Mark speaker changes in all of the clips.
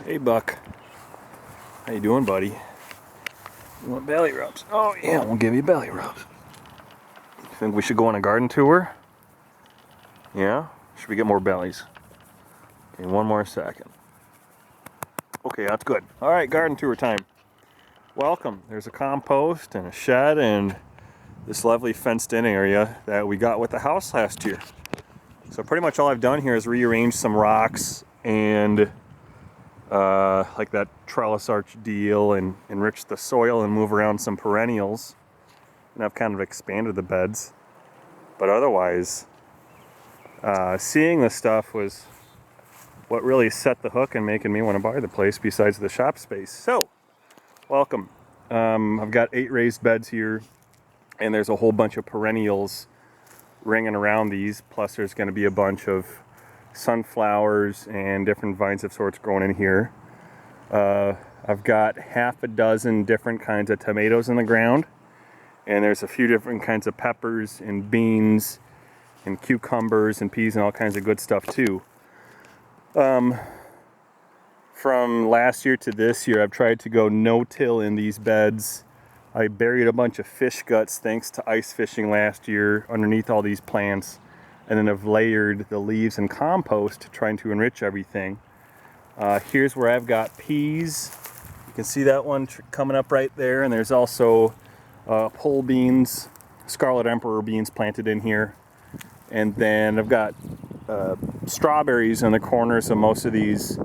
Speaker 1: Hey Buck, how you doing, buddy? You want belly rubs? Oh yeah, we'll give you belly rubs. Think we should go on a garden tour? Yeah? Should we get more bellies? Okay, one more second. Okay, that's good. All right, garden tour time. Welcome. There's a compost and a shed and this lovely fenced-in area that we got with the house last year. So pretty much all I've done here is rearrange some rocks and like that trellis arch deal, and enrich the soil and move around some perennials. And I've kind of expanded the beds. But otherwise, seeing this stuff was what really set the hook and making me want to buy the place besides the shop space. So, welcome. I've got 8 raised beds here, and there's a whole bunch of perennials ringing around these. Plus there's going to be a bunch of sunflowers and different vines of sorts growing in here. I've got half a dozen different kinds of tomatoes in the ground, and there's a few different kinds of peppers and beans and cucumbers and peas and all kinds of good stuff too. From last year to this year, I've tried to go no-till in these beds. I buried a bunch of fish guts thanks to ice fishing last year underneath all these plants, and then I've layered the leaves and compost trying to enrich everything. Here's where I've got peas. You can see that one coming up right there, and there's also pole beans, Scarlet Emperor beans planted in here. And then I've got strawberries in the corners of most of these,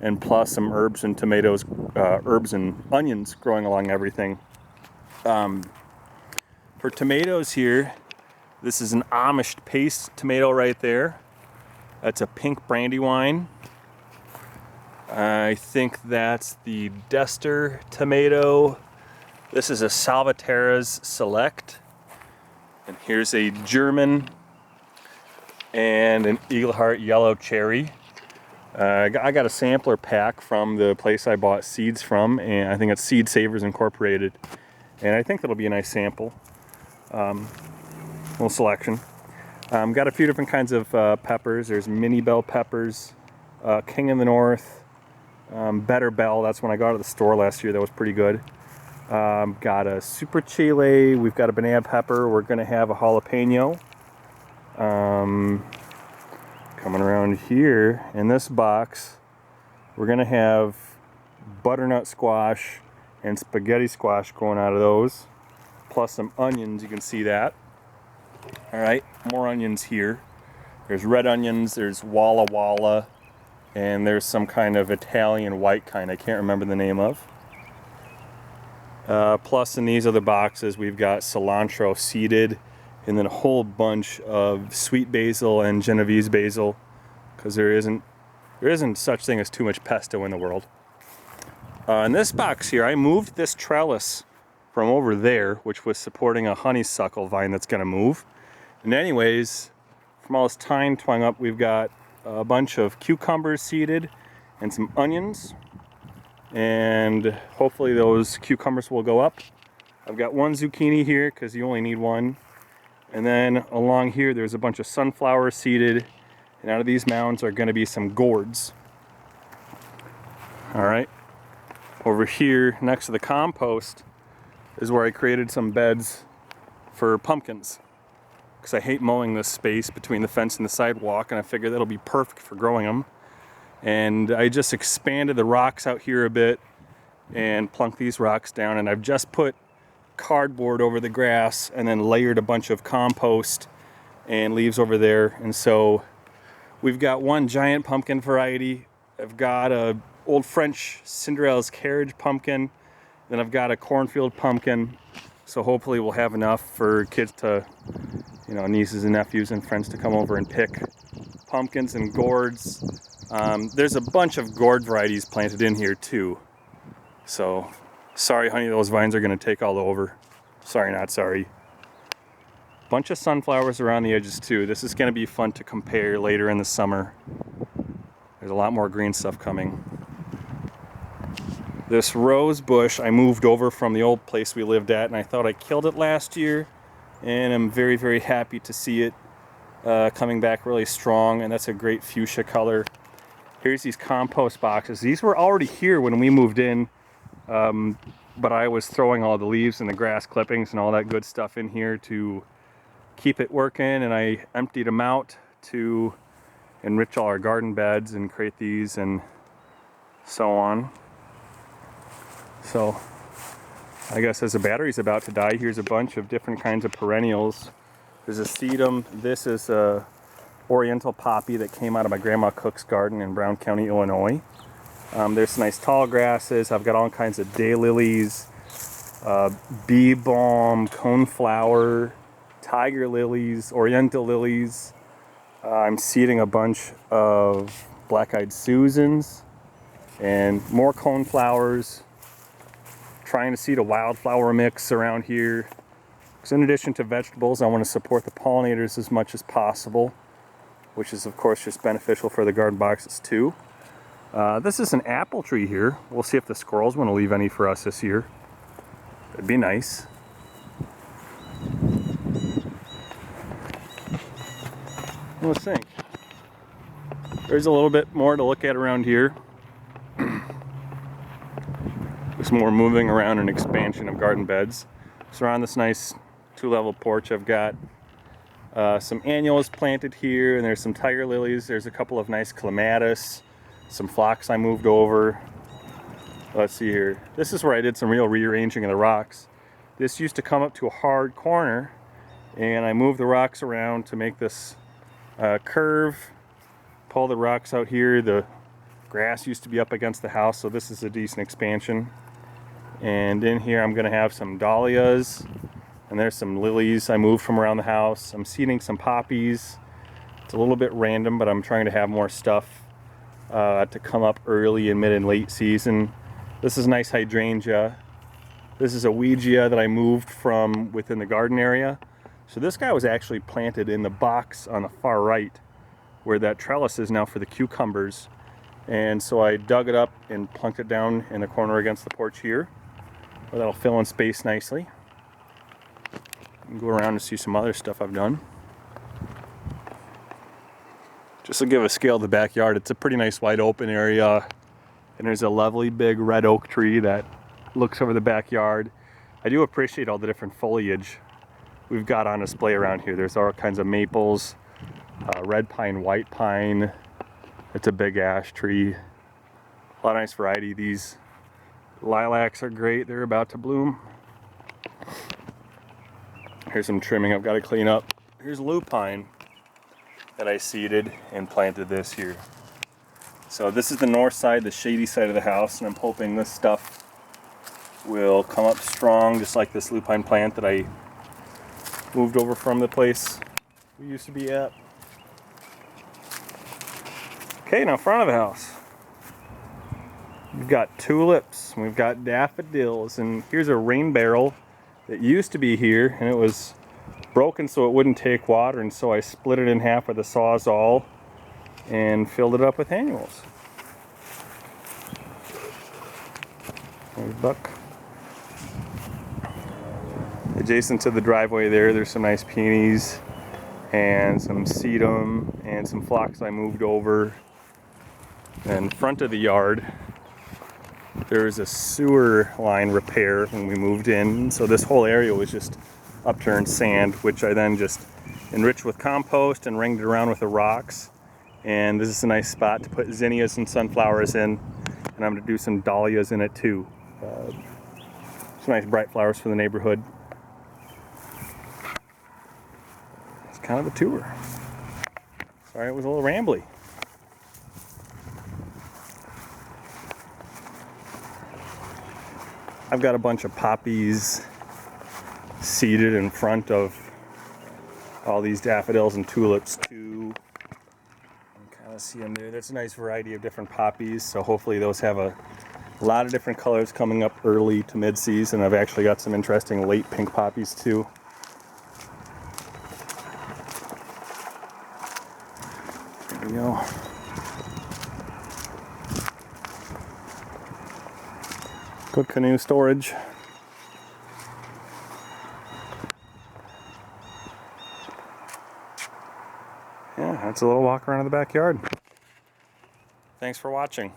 Speaker 1: and plus some herbs and tomatoes, herbs and onions growing along everything. For tomatoes here, this is an Amish paste tomato right there. That's a pink Brandywine. I think that's the Dester tomato. This is a Salvaterra's Select. And here's a German and an Eagleheart Yellow Cherry. I got a sampler pack from the place I bought seeds from, and I think it's Seed Savers Incorporated. And I think that'll be a nice sample. Little selection. Got a few different kinds of peppers. There's mini bell peppers, King of the North, Better Bell. That's when I got it at the store last year. That was pretty good. Got a super chile. We've got a banana pepper. We're going to have a jalapeno. Coming around here in this box, we're going to have butternut squash and spaghetti squash growing out of those, plus some onions. You can see that. All right, more onions here. There's red onions, there's Walla Walla, and there's some kind of Italian white kind I can't remember the name of. Plus in these other boxes we've got cilantro seeded, and then a whole bunch of sweet basil and Genovese basil, because there isn't such thing as too much pesto in the world. In this box here, I moved this trellis from over there, which was supporting a honeysuckle vine that's going to move. And anyways, from all this thyme twine up, we've got a bunch of cucumbers seeded and some onions. And hopefully those cucumbers will go up. I've got one zucchini here because you only need one. And then along here, there's a bunch of sunflowers seeded. And out of these mounds are going to be some gourds. All right. Over here, next to the compost, is where I created some beds for pumpkins. Because I hate mowing this space between the fence and the sidewalk, and I figured that'll be perfect for growing them. And I just expanded the rocks out here a bit and plunked these rocks down, and I've just put cardboard over the grass and then layered a bunch of compost and leaves over there. And so we've got one giant pumpkin variety. I've got a old French Cinderella's carriage pumpkin. Then I've got a cornfield pumpkin. So hopefully we'll have enough for kids to, nieces and nephews and friends to come over and pick pumpkins and gourds. There's a bunch of gourd varieties planted in here too. So sorry, honey, those vines are going to take all over. Sorry, not sorry. Bunch of sunflowers around the edges too. This is going to be fun to compare later in the summer. There's a lot more green stuff coming. This rose bush I moved over from the old place we lived at, and I thought I killed it last year, and I'm very, very happy to see it coming back really strong, and that's a great fuchsia color. Here's these compost boxes. These were already here when we moved in, but I was throwing all the leaves and the grass clippings and all that good stuff in here to keep it working, and I emptied them out to enrich all our garden beds and create these and so on. So I guess as the battery's about to die, here's a bunch of different kinds of perennials. There's a sedum. This is a oriental poppy that came out of my grandma Cook's garden in Brown County, Illinois. There's some nice tall grasses. I've got all kinds of daylilies, bee balm, coneflower, tiger lilies, oriental lilies. I'm seeding a bunch of black-eyed Susans and more coneflowers. Trying to seed a wildflower mix around here. So in addition to vegetables, I want to support the pollinators as much as possible, which is of course just beneficial for the garden boxes too. This is an apple tree here. We'll see if the squirrels want to leave any for us this year. It'd be nice. Let's think. There's a little bit more to look at around here. There's more moving around and expansion of garden beds. So around this nice 2-level porch, I've got some annuals planted here, and there's some tiger lilies. There's a couple of nice clematis, some phlox I moved over. Let's see here. This is where I did some real rearranging of the rocks. This used to come up to a hard corner, and I moved the rocks around to make this curve. Pull the rocks out here. The grass used to be up against the house, so this is a decent expansion. And in here I'm going to have some dahlias, and there's some lilies I moved from around the house. I'm seeding some poppies. It's a little bit random, but I'm trying to have more stuff to come up early and mid and late season. This is nice hydrangea. This is a Ouija that I moved from within the garden area. So this guy was actually planted in the box on the far right where that trellis is now for the cucumbers. And so I dug it up and plunked it down in the corner against the porch here. Well, that'll fill in space nicely. Go around and see some other stuff I've done. Just to give a scale of the backyard, it's a pretty nice wide open area, and there's a lovely big red oak tree that looks over the backyard. I do appreciate all the different foliage we've got on display around here. There's all kinds of maples, red pine, white pine. It's a big ash tree. A lot of nice variety. These lilacs are great. They're about to bloom. Here's some trimming I've got to clean up. Here's lupine that I seeded and planted this year. So this is the north side, the shady side of the house, and I'm hoping this stuff will come up strong, just like this lupine plant that I moved over from the place we used to be at. Okay, now front of the house. We've got tulips, we've got daffodils, and here's a rain barrel that used to be here, and it was broken so it wouldn't take water, and so I split it in half with a Sawzall and filled it up with annuals. There's Buck. Adjacent to the driveway there's some nice peonies and some sedum and some phlox I moved over. And front of the yard, there's a sewer line repair when we moved in, so this whole area was just upturned sand, which I then just enriched with compost and ringed it around with the rocks. And this is a nice spot to put zinnias and sunflowers in, and I'm going to do some dahlias in it too. Some nice bright flowers for the neighborhood. It's kind of a tour. Sorry it was a little rambly. I've got a bunch of poppies seeded in front of all these daffodils and tulips too. You can kind of see them there. There's a nice variety of different poppies, so hopefully those have a lot of different colors coming up early to mid-season. I've actually got some interesting late pink poppies too. There we go. Good canoe storage. Yeah, that's a little walk around in the backyard. Thanks. Thanks for watching.